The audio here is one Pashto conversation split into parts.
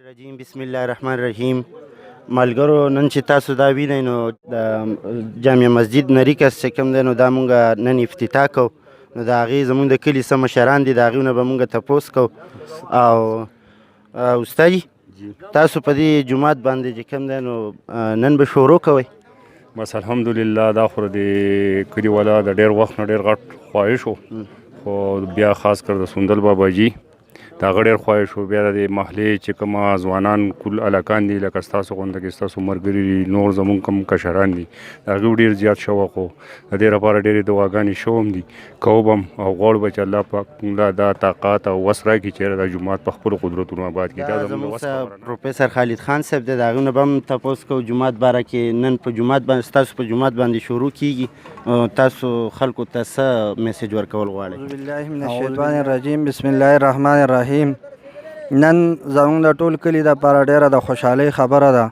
رجیم بسم الله الرحمن الرحیم. ملګرو نن چې تاسو دا وینئ نو د جامع مسجد نریکس چې کوم دی نو دا مونږ نن افتتاح کو نو د هغې زمونږ د کلي څه مشران دي د هغې نه به مونږ تپوس کو. او استادي تاسو په دې جومات باندې چې کوم دی نو نن به شروع کوئ؟ بس الحمدلله دا خو د کلي والا د ډېر وخت نه ډېر غټ خواهش و خو بیا خاص کر د سندل باباجي د هغه ډېر خواهش و. بیا د محلې چې کومه ځوانان کل هلکان دي لکه ستاسو غونده کې ستاسو ملګري دي نور زمونږ کوم کشران دي د هغوی ډېر زیات شوق و. د دې لپاره ډېرې دعاګانې شوم دي کوو به او غواړو به چې الله پاک موږ دا طاقت او وس راکړي چې دا جومات په خپلو قدرتونو آباد کړي. دا زموږ پروفیسر خالد خان صاحب دی د هغوی نه به هم تپوس کوو جومات باره کې. نن په جومات باندې ستاسو په جومات باندې شروع کیږي تاسو خلکو ته څه میسج ورکول غواړئ؟ اعوذ بالله من الشیطان الرجیم بسم الله الرحمن الرحیم. نن زموږ د ټول کلي دپاره ډېره د خوشحالۍ خبره ده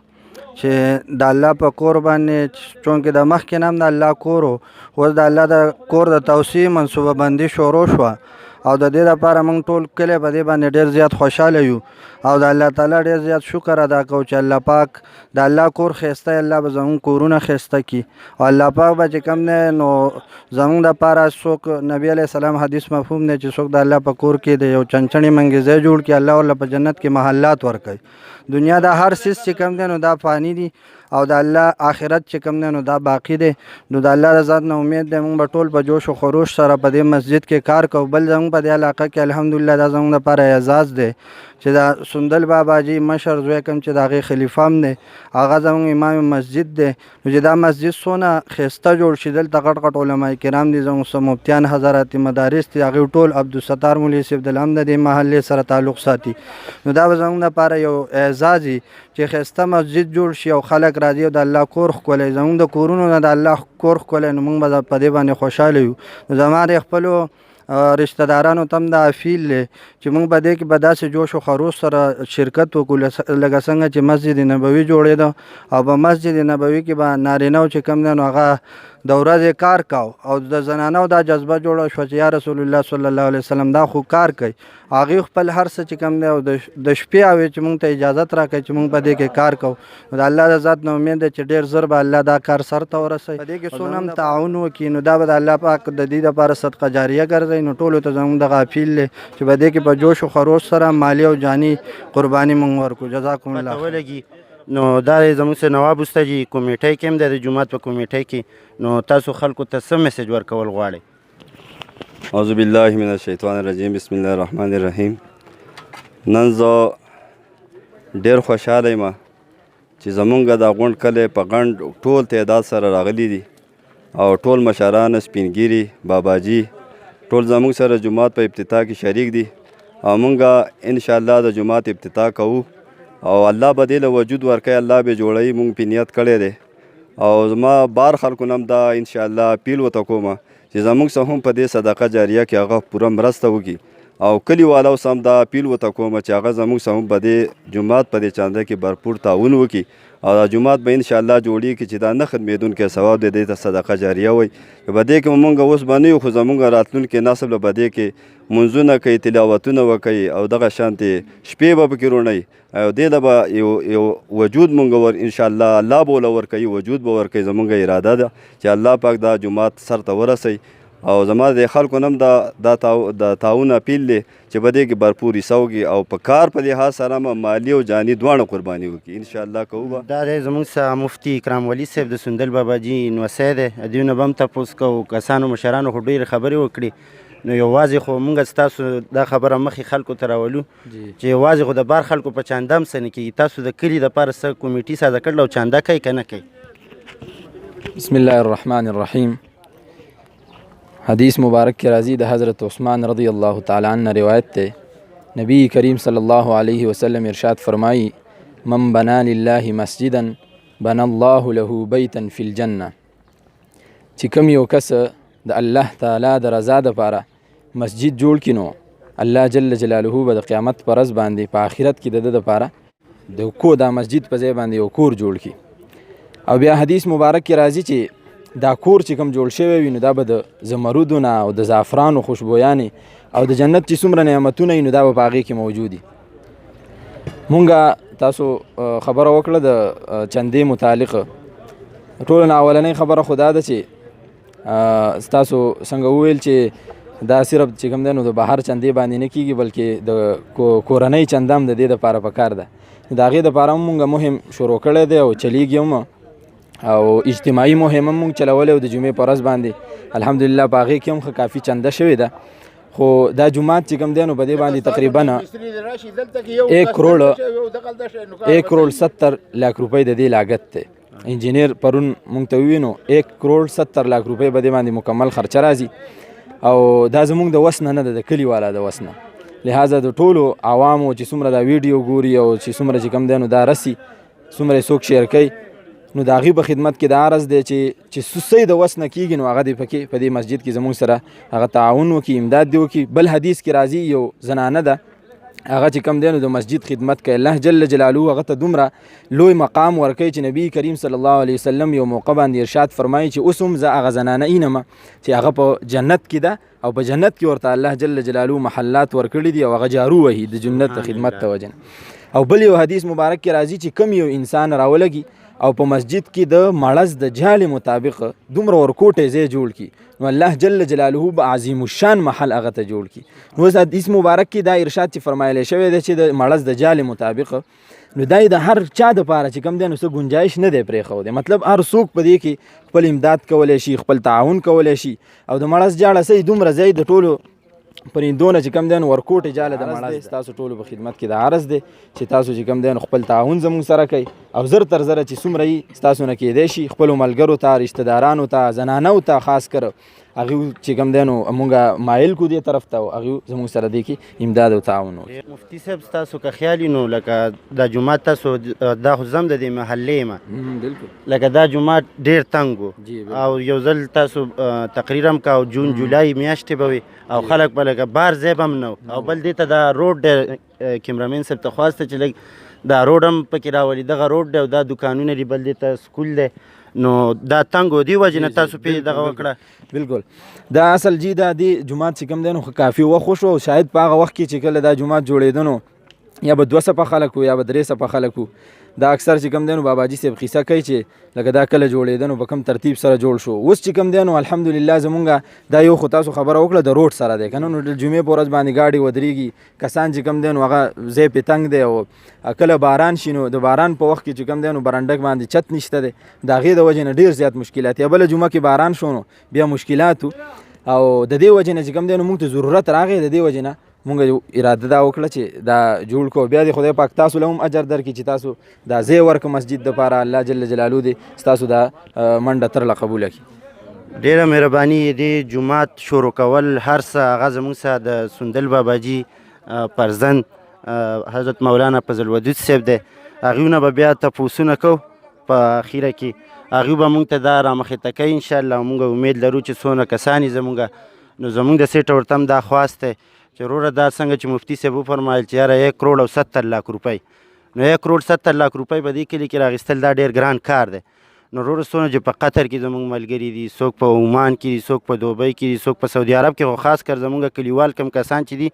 چې د الله په کور باندې چونکې د مخکې نه هم د الله کور و اوس د الله د کور د توسعې منصوبه بندي شروع شوه او د دې لپاره موږ ټول کلی په دې باندې ډېر زیات خوشحاله یو او د الله تعالی ډېر زیات شکر ادا کوو چې الله پاک د الله کور ښایسته الله به زموږ کورونه ښایسته کړي او الله پاک به چې کوم دی نو زموږ دپاره څوک نبي علیه السلام حدیث مفهوم دی چې څوک د الله په کور کې د یو چنچڼې منګیزی جوړ کړي الله ورله په جنت کې محلات ورکوي. دنیا د هر څیز چې کوم دی نو دا فانی دي او د الله آخرت چې کوم دی نو دا باقی دی. نو د الله رضا نه امید دی موږ به ټول په جوش و خروش سره په دې مسجد کې کار کوو. بل زموږ په دې علاقه کې الحمدلله دا زموږ دپاره اعزاز دی چې دا سندل باباجي مشر زوی کوم چې د هغې خلیفه هم دی هغه زموږ امام مسجد دی. نو چې دا مسجد څونه ښایسته جوړ شي دلته غټ غټ علما کرام دي زموږ څه مفتیان حضرات مدارس دي هغوی ټول عبدالستار مولوي صاحب د هم د دې محلې سره تعلق ساتي. نو دا به زموږ دپاره یو اعزاز وي چې ښایسته مسجد جوړ شي او خلک راځي او د الله کور ښکلی زموږ د کورونو نه د الله کور ښکلی نو موږ به په دې باندې خوشحاله یو. نو زما د خپلو رشته دارانو ته هم دا اپیل دی چې موږ به دې کې به داسې جوش و خروش سره شرکت وکړو لکه څنګه چې مسجد نبوي جوړېده او په مسجد نبوي کې به نارینه چې کوم دی نو هغه د ورځې کار کاو او د زنانو دا جذبه جوړه شوه چې یا رسول الله صلی الله علیه وسلم دا خو کار کوي هغوی خپل هر څه چې کوم دی او د شپې اوې چې موږ ته اجازت راکوي چې موږ په دې کې کار کوو. د الله د ذات نه امید دی چې ډېر زر به الله دا کار سرته ورسوي. په دې کې څونه هم تعاون وکړي نو دا به د الله پاک د دې دپاره صدقه جاریه ګرځوي. نو ټولو ته زموږ دغه اپیل دی چې په دې کې په جوش و خروش سره مالی او جاني قرباني موږ ورکړو. جزاکم الله خیر. نو دا زموږ سره نواب استاد کمیټۍ کې هم دی د جومات په کمیټۍ کې نو تاسو خلکو ته څه میسج ورکول غواړئ؟ اعوذ بالله من الشیطان الرجیم بسم الله الرحمن الرحیم. نن زه ډېر خوشحاله یم چې زمونږ د غونډ کلی په غونډ ټول تعداد سره راغلي دي او ټول مشران سپینګیري باباجي ټول زمونږ سره جومات په افتتاح کې شریک دي او مونږ انشاءالله د جومات افتتاح کوو او الله به دې له وجود ورکوي الله به جوړوي مونږ پې نیت کړی دی او زما بار خلکو نه هم دا انشاءالله اپیل ورته کوم چې زمونږ څه هم په دې صدقه جاریه کې هغه پوره مرسته وکړي او کلي والاو څه هم دا اپیل ورته کوم چې هغه زمونږ څه هم په دې جومات په دې چانده کې بھرپور تعاون وکړي او دا جومات به انشاءالله جوړېږي چې دا نه ختمېدونکی ثواب دی دې ته صدقه جاریه وایي. په دې کې مونږ اوس به نه یو خو زمونږ راتلونکي نسل به په دې کې منځونه کوي تلاوتونه وکوي او دغه شانتې شپې به پکې روڼوي او دې له به یو وجود مونږ انشاءالله الله به ورله ورکوي وجود به ورکوي. زمونږ اراده ده چې الله پاک دا جومات سرته ورسوي او زما د خلکو نه هم د تعاون اپیل دی چې په دې کې بھرپور حصه وکړي او په کار په لحاظ سره هم مالي او جاني دواړه قرباني وکړي انشاءالله کوو به. دا دی زموږ څخه مفتي اکرام ولی صاحب د سندل باباجي نوسی دی دوی نه به هم تپوس کوو کسانو مشرانو خو ډېرې خبرې وکړي نو یوازې خو مونږ ستاسو دا خبره مخې خلکو ته راولو چې یوازې خو د بار خلکو په چانده هم څه نه کېږي. تاسو د کلي دپاره څه کمیټي سازه کړله او چانده کوي که نه کوي؟ بسم الله الرحمن الرحیم. حدیث مبارک کې راځي د حضرت عثمان رضی الله تعالی عنہ روایت ته نبی کریم صلی الله علیه وسلم ارشاد فرمایي من بنا لله مسجدا بنا الله له بیتا فی الجنه. چې کوم یو کس د الله تعالی د رضا دپاره مسجد جوړ کړي نو الله جل جلاله به د قیامت په ورځ باندې په آخرت کې د ده دپاره دا مسجد په ځای باندې یو کور جوړ کړي. او بیا حدیث مبارک کې راځي چې دا کور چې کوم جوړ شوی وي نو دا به د زمرودو نه او د زعفرانو خوشبویانې او د جنت چې څومره نعمتونه وي نو دا به په هغې کې موجود وي. مونږ تاسو خبره وکړه د چندې متعلق. ټولو نه اولنۍ خبره خو دا ده چې ستاسو څنګه وویل چې دا صرف چې کوم دی نو د بهر چندې باندې نه کېږي بلکې د کورنۍ چنده هم د دې دپاره پکار ده. د هغې دپاره هم مونږ مهم شروع کړی دی او چلیږي هم او اجتماعي مهم هم مونږ چلولی او د جمعې په ورځ باندې الحمدلله په هغې کې هم ښه کافي چنده شوې ده. خو دا جومات چې کوم دی نو په دې باندې تقریبا 1 کروڑ 70 لاک روپۍ د دې لاګت دی. انجینیر پرون مونږ ته وویل نو 1 کروڑ 70 لاک روپۍ به دې باندې مکمل خرچه راځي او دا زمونږ د وس نه ده، د کلي والا د وس نه. لہذا د ټولو عوامو چې څومره دا ویډیو ګوري او چې څومره چې کوم دی نو دا رسي څومره څوک شیر کوي نو د هغې په خدمت کې دا عرض دی چې څه د وس نه کېږي نو هغه دې پکې په دې مسجد کې زموږ سره هغه تعاون وکړي، امداد دې وکړي. بل حدیث کې راځي یو زنانه ده هغه چې کوم دی نو د مسجد خدمت کوي، الله جل جلاله هغه ته دومره لوی مقام ورکوي چې نبی کریم صلی الله علیه وسلم یو موقع باندې ارشاد فرمایي چې اوس هم زه هغه زنانه اینم چې هغه په جنت کې ده او په جنت کې ورته الله جل جلاله محلات ورکړي دي او هغه جارو وهي د جنت د خدمت ته وجه. او بل یو حدیث مبارک کې راځي چې کم یو انسان راولګي او په مسجد کې د مړز د جال مطابق دومره ورکوټې ځای جوړ کړي نو الله جل جلاله به عظیم الشان محل هغه ته جوړ کړي. نو اوس حدیث مبارک کې دا ارشاد چې فرمایلی شوی دی چې د مړز د جال مطابق نو دا د هر چا دپاره چې کوم دی نو څه ګنجایش نه دی پرېښودی. مطلب هر څوک په دې کې خپل امداد کولی شي، خپل تعاون کولی شي او د مړز جاله صحیح دومره ځای د ټولو پرندونه چې کوم دی نو ورکوټې جاله د مړز ستاسو ټولو په خدمت کې د عرض دی چې تاسو چې کوم دی نو خپل تعاون زموږ سره کوي او زر تر زره چې څومره یي ستاسو نه کېدی شي خپلو ملګرو ته، رشته دارانو ته، زنانو ته خاص کر هغوی چې کوم دی نو مونږ مایل کو دې طرف ته او هغوی زموږ سره دې کې امداد او تعاون وکړي. مفتي صاحب ستاسو که خیال وي نو لکه دا جومات تاسو دا خو زه هم د دې محلې یم بالکل لکه دا جومات ډېر تنګ و او یو ځل تاسو تقریر هم کا او جون جولای میاشتې به وي او خلک به لکه بار ځای به هم نه او بل دې ته دا روډ ډېر کیمرامین صاحب ته خواسته چې لږ دا روډ هم پکې راولي، دغه روډ دی او دا دوکانونه دي، بل دې ته سکول دی نو دا تنګ و دې وجې نه تاسو پې دغه وکړه. بالکل دا اصل جی دا دی جومات چې کوم دی نو کافي وخت وشو او شاید په هغه وخت کې چې کله دا جومات جوړېده نو یا به 2 څپه خلک وو یا به 3 څپه خلک وو. دا اکثر چې کوم دی نو باباجي صاحب قصه کوي چې لکه دا کله جوړېده نو په کوم ترتیب سره جوړ شو. اوس چې کوم دی نو الحمدلله زمونږ دا یو خو تاسو خبره وکړه د روډ سره دی که نه نو د جمعې په ورځ باندې ګاډي ودرېږي، کسان چې کوم دی نو هغه ځای پې تنګ دی او کله باران شي نو د باران په وخت کې چې کوم دی نو برنډک باندې چت نشته دی، د هغې د وجې نه ډېر زیات مشکلات. یا بله جمعه کې باران شو نو بیا مشکلات او د دې وجې نه چې کوم دی نو موږ ته ضرورت راغی، د دې وجې نه مونږ اراده دا وکړه چې دا جوړ کو. بیا دې خدای پاک تاسو له هم اجر درکړي چې تاسو دا ځای ورکړه مسجد دپاره، الله جل جلاله دې ستاسو دا منډه ترله قبوله کړي. ډېره مهرباني. دې جومات شروع کول هر څه هغه زموږ سره د سندل باباجي فرزند حضرت مولانا فضل ودود صاحب دی، هغوی نه به بیا تپوسونه کوو په اخیره کې، هغوی به مونږ ته دا رامخېته کوي انشاءالله. مونږ امید لرو چې څونه کسان یې زمونږ نو زمونږ د سیټه ورته هم دا خواست دی چې وروره دا څنګه چې مفتي صاحب وفرمایل چې یاره 1 کروڑ او 70 لاک روپۍ نو 1 کروڑ 70 لاک روپۍ په دې کلي کې راغېستل دا ډېر ګران کار دی. نو وروره څونه چې په قطر کې زمونږ ملګري دي، څوک په عمان کې دي، څوک په دوبۍ کې دي، څوک په سعودي عرب کې، خو خاص کر زمونږ کلیوال کم کسان چې دي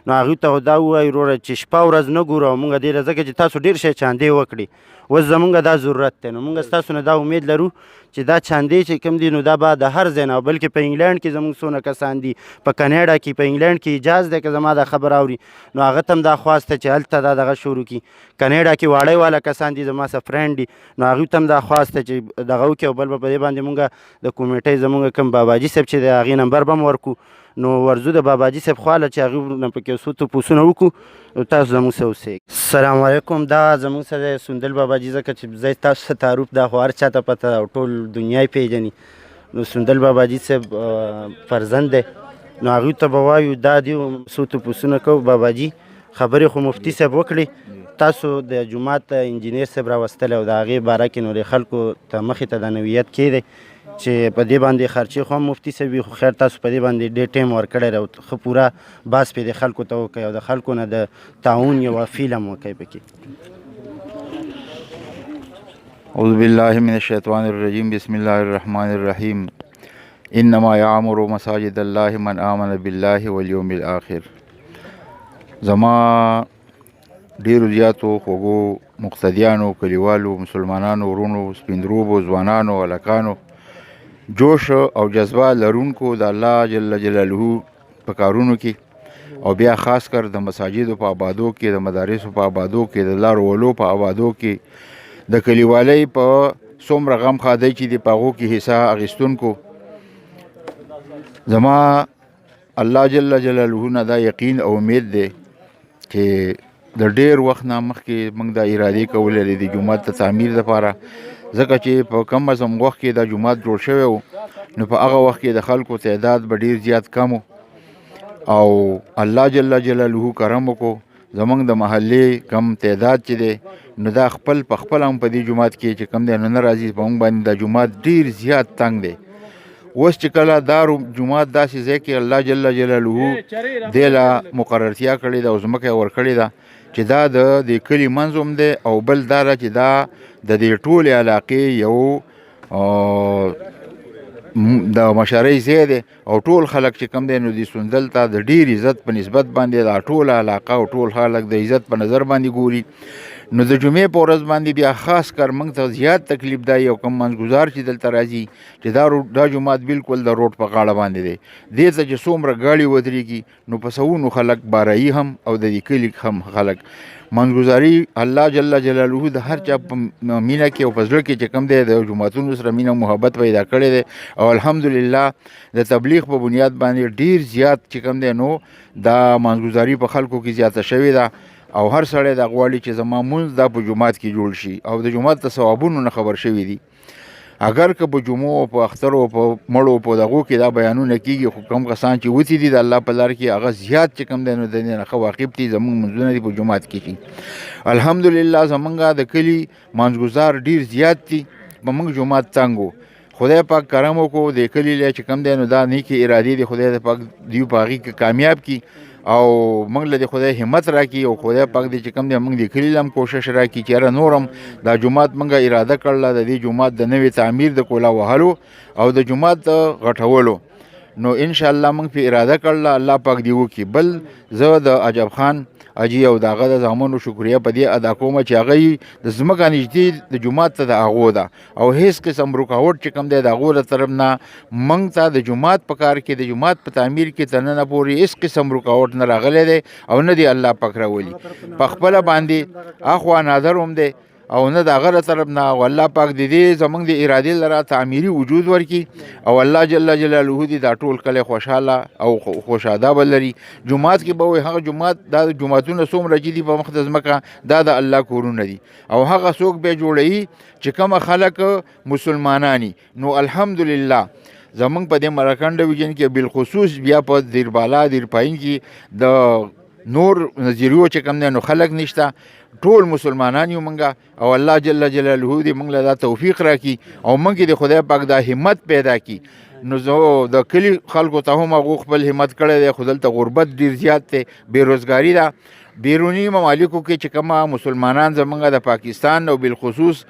نو هغوی ته دا ووایي وروره چې شپه ورځ نه ګورو او مونږ ډېره ځکه چې تاسو ډېر شی چاندې وکړي اوس زمونږ دا ضرورت دی نو مونږ ستاسو نه دا امید لرو چې دا چاندې چې کوم دي نو دا به د هر ځای نه بلکې په انګلینډ کې زمونږ څونه کسان دي، په کاناډا کې، په انګلینډ کې اجاز دی که زما دا خبر اوري نو هغه ته هم دا خواست دی چې هلته دا دغه شروع کړي. کاناډا کې واړی والا کسان دي زما سره فرینډ دي نو هغوی ته هم دا خواست دی چې دغه وکړي او بل به په دې باندې مونږ د کمیټۍ زمونږ کوم باباجي صاحب چې دی هغې نمبر به هم ورکړو نو ورځو د باباجي صاحب خواله چې هغوی نه پکې څو تپوسونه وکړو نو تاسو زموږ سره اوسئ. السلام علیکم. دا زموږ سره سندل باباجي ځکه چې زه تاسو ته تعارف دا خو هر چا ته پته او ټول دنیا یې پېژني نو سندل باباجي صاحب فرزند دی نو هغوی ته به وایو دا دي څو تپوسونه کوو. باباجي خبرې خو مفتي صاحب وکړي، تاسو د جومات انجینیر صاحب راوستلی او د هغې باره کې نو د خلکو ته مخې ته دا نوعیت کېدی چې په دې باندې خرچې خو هم مفتي صاحب وي خو خیر تاسو په دې باندې ډېر ټایم ورکړی دی او ښه پوره باس پې د خلکو ته وکړئ او د خلکو نه د تعاون یوه فیل هم وکړئ پکې. اعوذ باللہ من الشیطان الرجیم بسم اللہ الرحمن الرحیم انما یعمر مساجد اللہ من آمن باللہ والیوم الآخر. زما ډیرو زیاتو خوږو مقتدیانو، کلیوالو، مسلمانانو، ورونو، سپیندروبو، ځوانانو، هلکانو، جوش او جذبه لرونکو د الله جل جلاله په کارونو کې او بیا خاص کر د مساجدو په آبادو کې، د مدارسو په آبادو کې، د لارو ولو په آبادو کې، د کلیوالۍ په څومره غم خادی چې د په هغو کې حصه اخیستونکو، زما الله جل جلاله نه دا یقین او امید دی چې د ډیر وخت نه مخکې موږ دا ارادې کولې دي د جومات د تعمیر لپاره، ځکه چې په کم از کم وخت کې دا جومات جوړ شوی و، نو په هغه وخت کې د خلکو تعداد به ډیر زیات کم او الله جل جلاله کرم وکړو، زمونږ د محلې کم تعداد چې دی نو دا خپل په خپل هم په دې جومات کې چې کم دی نو نه راځي، په موږ باندې دا جومات ډیر زیات تنګ دی. اوس چې کله دا جومات داسې ځای کې الله جل جلاله دې له مقررتیا کړې ده او ځمکه یې ورکړې ده چې دا د دې کلي منځ هم دی او بل دا ده چې دا د دې ټولې علاقې یو د مشرۍ ځای دی او ټول خلک چې کم دی نو د سندل ته د ډیر عزت په نسبت باندې دا ټوله علاقه او ټول خلک د عزت په نظر باندې ګوري. نو د جمعې په ورځ باندې بیا خاص کر موږ ته زیات تکلیف دی او کم منځګزار چې دلته راځي چې دا جومات بالکل د روډ په غاړه باندې دی، دې ته چې څومره ګاډي ودرېږي نو په سوونو خلک بارایي هم او د دې کلي هم خلک منځګزاري الله جل جلاله د هر چا په مینه کې او په زړه کې چې کم دی د جوماتونو سره مینه محبت پیدا کړی دی او الحمدلله د تبلیغ په بنیاد باندې ډیر زیات چې کم دی نو دا منځګزاري په خلکو کې زیاته شوې ده او هر سړی دا غواړي چې زما مونځ دا په جومات کې جوړ شي او د جومات د ثوابونو نه خبر شوي دي. اگر که په جمعو او په اخترو او په مړو په دغو کې دا بیانونه کېږي خو کم کسان چې وتي دي د الله په لار کې هغه زیات چې کم دی نو د دې نه ښه واقف دي، زمونږ منځونه دي په جومات کې شي. الحمدلله زمونږ د کلي منځګزار ډیر زیات دي، په موږ جومات تنګ و، خدای پاک کرم وکړو د کلي لی چې کم دی نو دا نیکې ارادې دي خدای پاک دیو په هغې کې کامیاب کړي او موږ له د خدای همت راکړي او خدای پاک دی چې کم دی موږ د کلي له هم کوشش راکړي چې یاره نور هم دا جومات موږ اراده کړله د دې جومات د نوې تعمیر د کولا وهلو او د جومات د غټولو، نو انشاءالله موږ په اراده کړله الله پاک دی وکړي. بل زه د عجب خان اجي او د هغه د زامنو شکریه په دې ادا کوم چې هغه د ځمکه نږدې د جومات ته د هغو ده او هیڅ قسم رکاوټ چې کوم دی د هغو له طرف نه موږ ته د جومات په کار کې د جومات په تعمیر کې تر ننه پورې هیڅ قسم رکاوټ نه راغلی دی او نه دی الله پاک راولي، په خپله باندې اخوا نادر هم دی او نه د هغه له طرف نه او الله پاک د دې زموږ د ارادې لره تعمیري وجود ورکړي او الله جل جلاله دې دا ټول کلی خوشحاله او خوشاداب لري. جومات کې به وایي هغه جومات دا جوماتونه څومره چې دي په مخ د ځمکه دا د الله کورونه دي او هغه څوک به جوړوي چې کومه خلک مسلمانانی نو الحمدلله زمونږ په دې مرکن ډویژن کې بالخصوص بیا په دیر بالا دیر پایین کې د نور نظریو چې کوم دی نو خلک نشته، ټول مسلمانان یو منګه او الله جل جلاله دې موږ له دا توفیق راکړي او موږ د خدای پاک دا همت پیدا کړي. نو زه د کلي خلکو ته هم هغو خپل همت کړی دی خو دلته غربت ډېر زیات دی، بېروزګاري ده، بیرونی ممالکو کې چې کومه مسلمانان زمونږ د پاکستان او بالخصوص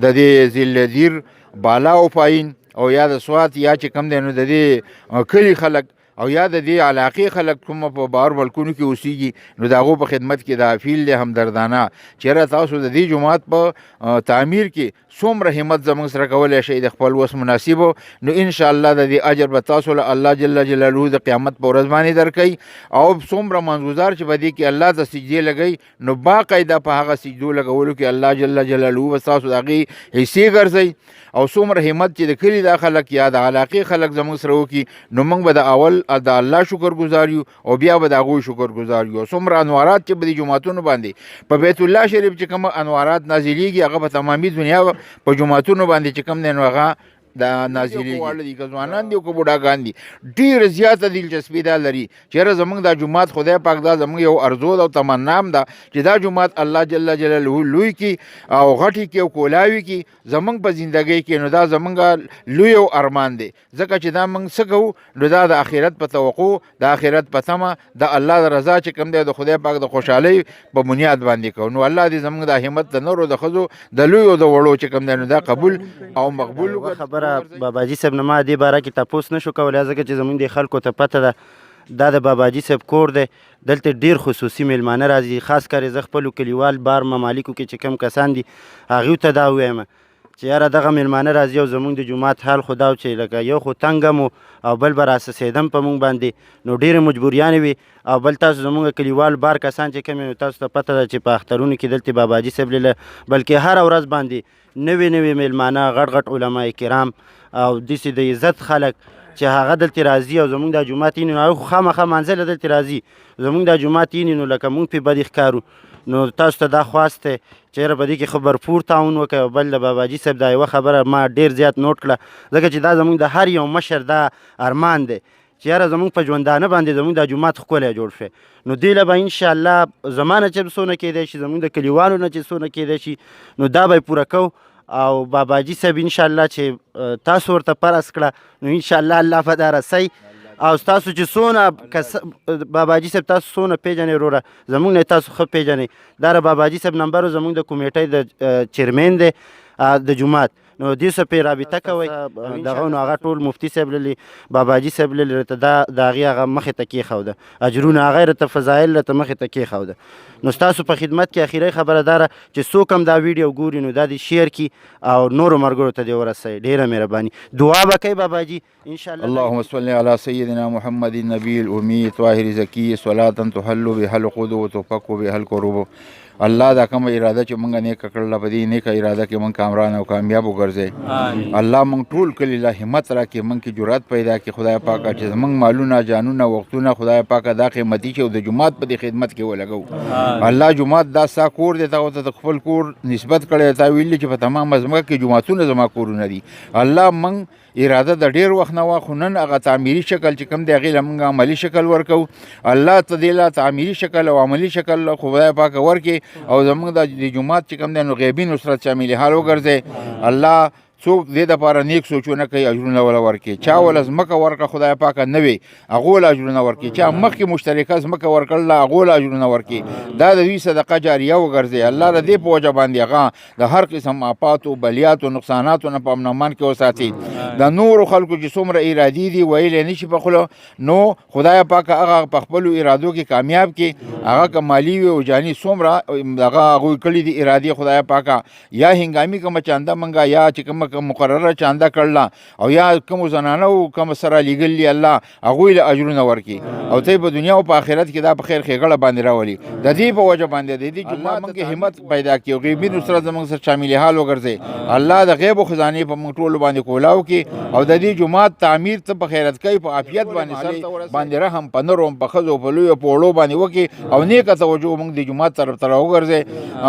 د دې ذلدیر بالا او پایین او یا د سوات یا چې کم دی نو د دې کلي خلک او یا د دې علاقې خلک کوم په بار ملکونو کې اوسېږي نو د هغو په خدمت کې دا اپیل دی همدردانه چېرې تاسو د دې جومات په تعمیر کې څومره همت زموږ سره کولی شئ د خپل وس مناسبو نو انشاءالله د دې اجر به تاسو له الله جل جلاله د قیامت په ورځ باندې درکوي او څومره منځګزار چې په دې کې الله ته سجدې لګوي نو باقاعده په هغه سجدو لګولو کې الله جل جلاله به تاسو د هغې حصې ګرځئ او څومره همت چې د کلي دا خلک یا د علاقې خلک زموږ سره وکړي نو موږ به د اول د الله شکر گزار یو او بیا به د هغوی شکر گزار یو. څومره انوارات چې په دې جوماتونو باندې په بیت الله شریف چې کوم انوارات نازلیږي هغه په تمامي دنیا په جوماتونو باندې چې کوم دی نو هغه دا نازلیږي که ځوانان دي او که بوډاګان دي ډېر زیاته دلچسپي دا لري چېرې زموږ دا جومات خدای پاک دا زموږ یو ارزو ده او تمنا هم ده چې دا جومات الله جل جلاله لوی کړي او غټې کړي او کولاوي کړي زموږ په زندګۍ کې نو دا زموږ لوی او ارمان دی ځکه چې دا موږ څه کوو نو دا د آخرت په توقع د آخرت په تمه د الله د رضا چې کوم دی د خدای پاک د خوشحالۍ په بنیاد باندې کوو نو الله دې زموږ د همت د نورو د ښځو د لویو د وړو چې کوم دی نو دا قبول او مقبول خبره باباجي صاحب نه ما دې باره کې تپوس نشو کولی ځکه چې زموږ د خلکو ته پته ده دا د باباجي صاحب کور دی دلته ډیر خصوصي میلمانه راځي خاص کر زه خپلو کلیوال بار ممالکو کې چې کم کسان دي هغوی ته دا ووایم چې یاره دغه میلمانه راځي او زمونږ د جومات حال خو دا چې لکه یو خو تنګ مو او بل به راسسېدم په مونږ باندې نو ډېرې مجبوریانې وي او بل تاسو زمونږ کلیوال بار کسان چې کوم نو تاسو ته پته ده چې په اخترونو کې دلته باباجي صاحب لیله بلکې هره ورځ باندې نوې میلمانه غټ غټ علما کرام او داسې د عزت خلک چې هغه دلته راځي او زمونږ دا جومات یې نو هغه خو خامخا منزله دلته راځي زمونږ دا جومات یې نو لکه مونږ پرې بد ښکارو نو تاسو ته دا خواست دی چې یاره په دې کې خو بھرپور تعاون وکړئ او بل د باباجي صاحب دا یوه خبره ما ډېر زیات نوټ کړه ځکه چې دا زمونږ د هر یو مشر دا ارمان دی چې یاره زمونږ په ژوندانه باندې زمونږ دا جومات ښکلی جوړ شي نو دې له به انشاءالله زما نه چې څونه کیدی شي زمونږ د کلیوالو نه چې څونه کیدی شي نو دا به یې پوره کوو او باباجي صاحب انشاءالله چې تاسو ورته فرض کړه نو انشاءالله الله به دا رسی او تاسو چې څونه باباجي صاحب تاسو څونه پیژنئ وروره زموږ نه تاسو ښه پیژنئ دا د باباجي صاحب نمبر زموږ د کمیټۍ د چیرمین دی د جومات نو دې سره پرې رابطه کوئ دغه نو هغه ټول مفتي صاحب للي باباجي صاحب للي راته د هغې هغه مخې ته کېښوده اجرونه هغه یې راته فضایل راته مخې ته کېښوده نو ستاسو په خدمت کې اخیری خبره دا ده چې څوک هم دا ویډیو ګوري نو دا دې شیر کړي او نورو ملګرو ته دې ورسوئ ډېره مهرباني دعا به کوئ باباجي انشاءالله اللهم صل على سيدنا محمد النبي الأمي طاهر زكي صلاة تحل بها العقود وتفك بها الكروب الله دا کوم اراده چې مونږ نیکه کړله په دې نیکه اراده کې مونږ کامران او کامیاب وګرځئ الله مونږ ټول کلي له همت راکړي مونږ کې جرأت پیدا کړي خدای پاکه چې زمونږ مالونه جانونه وختونه خدای پاکه دا قیمتي چې د جومات په دې خدمت کې ولګو الله جومات دا ستا کور دی تا ورته خپل کور نسبت کړی تا ویلي چې په تمام ځمکه کې جوماتونه زما کورونه دي الله مونږ اراده د ډېر وخت نه وه خو نن هغه تعمیري شکل چې کوم دی هغې له موږ عملي شکل ورکوو الله ته دې له تعمیري شکل او عملي شکل خدای پاکه ورکړي او زموږ د جومات چې کوم دی نو غیبي نصرت شامل حال وګرځئ الله څوک دې دپاره نیک سوچونه کوي اجرونه وله ورکړي چا وله ځمکه ورکړه خدای پاکه نه وي هغو له اجرونه ورکړي چا مخکې مشترکه ځمکه ورکړله هغو له اجرونه ورکړي دا د دوی صدقه جاریه وګرځي الله د دې په وجه باندې هغه د هر قسم آفاتو بلیاتو نقصاناتو نه په امن امان کې وساتي د نورو خلکو چې څومره ارادي دي ویلی نه شي په خوله نو خدای پاکه هغه په خپلو ارادو کې کامیاب کړي هغه که مالي وي او جاني څومره هغه هغوی کړي دي ارادې خدای پاکه یا هنګامي کومه چانده منګه یا چې کومه مقرره چانده کړله او یا کومو زنانو کوم سره لیږلي الله هغوی له اجرونه ورکړي او ته په دنیا او په آخرت کې دا په خیر ښېګړه باندې راولي د دې په وجه باندې د دې جومات موږ کې همت پیدا کړي او غیبي نصرت زموږ سره شامل حال وګرځي الله د غیب او خزانې په موږ ټولو باندې کولاو کړي او د دې جومات تعمیر ته په خیرت کوي په عافیت باندې رحم په نرو په ښځو په لویو په وړو باندې وکړي او نیکه توجه موږ د جومات طرف ته راوګرځئ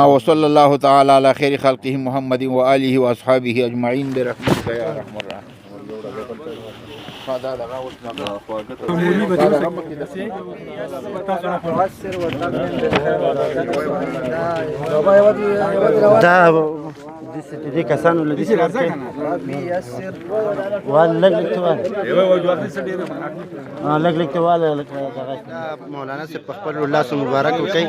وصلی الله تعالی علی خیر خلقه محمد و آله و اصحابه اجمعین برحمتک یا ارحم الراحمین دا دې کسانو له دې لږ ته واله مولانا صاحب په خپل لاس مبارک وکړي